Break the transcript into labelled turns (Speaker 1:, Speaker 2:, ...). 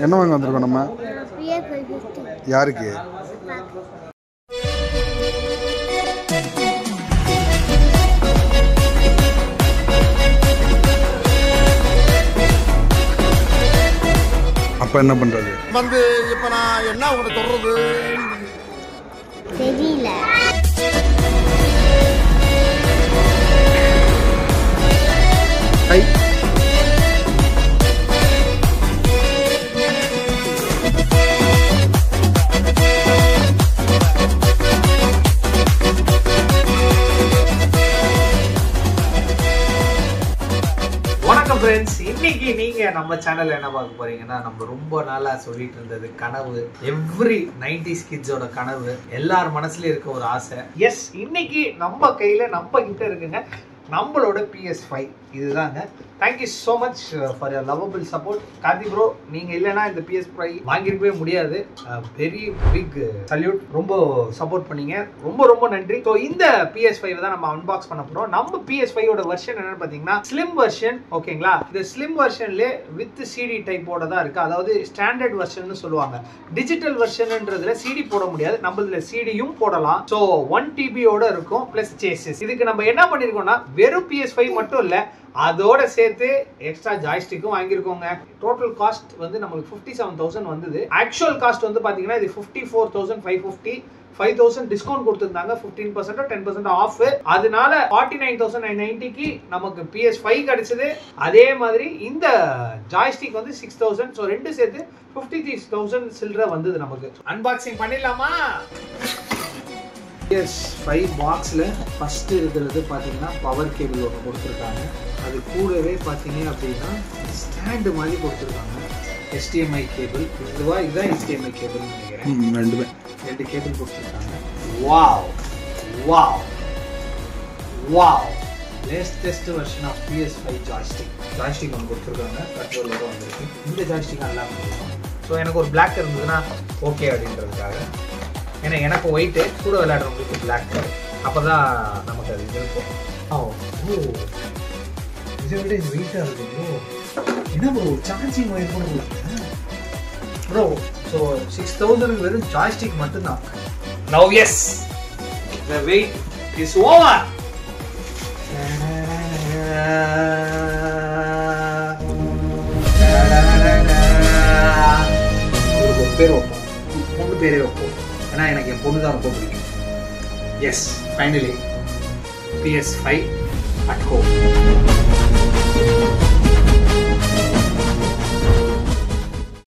Speaker 1: என்ன வாங்க வந்திருக்கோம் நம்ம? யாருக்கு? அப்ப என்ன பண்றது?
Speaker 2: வந்து இப்ப நான் என்ன உங்களை சொல்றது தெரியல.
Speaker 3: ஃப்ரெண்ட்ஸ், இன்னைக்கு நீங்க நம்ம சேனல்ல என்ன பார்க்க போறீங்கன்னா, நம்ம ரொம்ப நாளா சொல்லிட்டு இருந்தது கனவு, எவ்ரி 90s கிட்ஸோட கனவு, எல்லார் மனசுலயும் இருக்க ஒரு ஆசை. எஸ், இன்னைக்கு நம்ம கையில நம்ம கிட்ட இருக்குங்க நம்மளோட PS5. இதுதாங்க. Thank you so much for your lovable support. Karthi bro, நீங்க இல்லைன்னா இந்த PS5 வாங்கிருக்கவே முடியாது. Very big salute. ரொம்ப சப்போர்ட் பண்ணீங்க, ரொம்ப ரொம்ப நன்றி. ஸோ இந்த PS5 தான் நம்ம அன்பாக்ஸ் பண்ண போறோம். நம்ம PS5 ஓட வெர்ஷன் என்னன்னு பாத்தீங்கன்னா ஸ்லிம் வெர்ஷன். ஓகேங்களா? இந்த ஸ்லிம் வெர்ஷன்ல வித் CD டைப்போட தான் இருக்கு. அதாவது ஸ்டாண்டர்ட் வெர்ஷன் சொல்லுவாங்க. டிஜிட்டல் வெர்ஷன்ன்றதுல CD போட முடியாது, நம்மளதுல CDயும் போடலாம். ஸோ 1 TB ஓட இருக்கும் பிளஸ் சேசஸ். இதுக்கு நம்ம என்ன பண்ணிருக்கோம்னா வெறும் PS5 மட்டும் இல்ல, அதோட சேர்த்து எக்ஸ்ட்ரா ஜாய்ஸ்டிக்கும் வாங்கியிருக்கோங்க. டோட்டல் காஸ்ட் வந்து நமக்கு 57,000 வந்தது. ஆக்சுவல் காஸ்ட் வந்து பாத்தீங்கன்னா இது 54,550. 5,000 டிஸ்கவுண்ட் கொடுத்திருந்தாங்க, 15% 10% ஆஃப். அதனால 49,990க்கு நமக்கு PS5 கிடைச்சது. அதே மாதிரி இந்த ஜாய்ஸ்டிக் வந்து 6,000. ஸோ ரெண்டு சேர்த்து 53,000 சில்லற வந்தது நமக்கு. அன்பாக்சிங் பண்ணிடலாமா? PS5 பாக்ஸில் ஃபஸ்ட்டு இருக்கிறது பார்த்தீங்கன்னா பவர் கேபிள் ஒன்று கொடுத்துருக்காங்க. அது கூடவே பார்த்தீங்க அப்படின்னா ஸ்டாண்டு மாதிரி கொடுத்துருக்காங்க. HDMI கேபிள் இதுதான் HDMI கேபிள் நினைக்கிறேன். ரெண்டு கேபிள் கொடுத்துருக்காங்க. Wow wow wow, latest version of PS5 joystick ஒன்று கொடுத்துருக்காங்க. கண்ட்ரோலோட வந்துருக்கு. இந்த ஜாய்ஸ்டிக் நல்லா இருக்கும். ஸோ எனக்கு ஒரு பிளாக் இருந்ததுன்னா ஓகே அப்படின்றதுக்காக. ஏன்னா எனக்கு ஒயிட்டு, கூட விளையாடுறவங்களுக்கு பிளாக், அப்போ தான் நமக்கு அது இது இருக்கும். இதை விட இது வெயிட்டாக இருக்கு ப்ரோ. என்ன ப்ரோ, சார்ஜிங் ஒயர் கூட கொடுக்குறேன் ப்ரோ. ஸோ 6,000 வெறும் ஜாய்ஸ்டிக் மட்டும்தான். Now yes, the wait is over. ஒரு பேர் வைப்போம், பொண்ணு பேரே வைப்போம். ஏன்னா எனக்கு என் பொண்ணு தான் ரொம்ப பிடிக்கும். Yes, finally PS5 at home.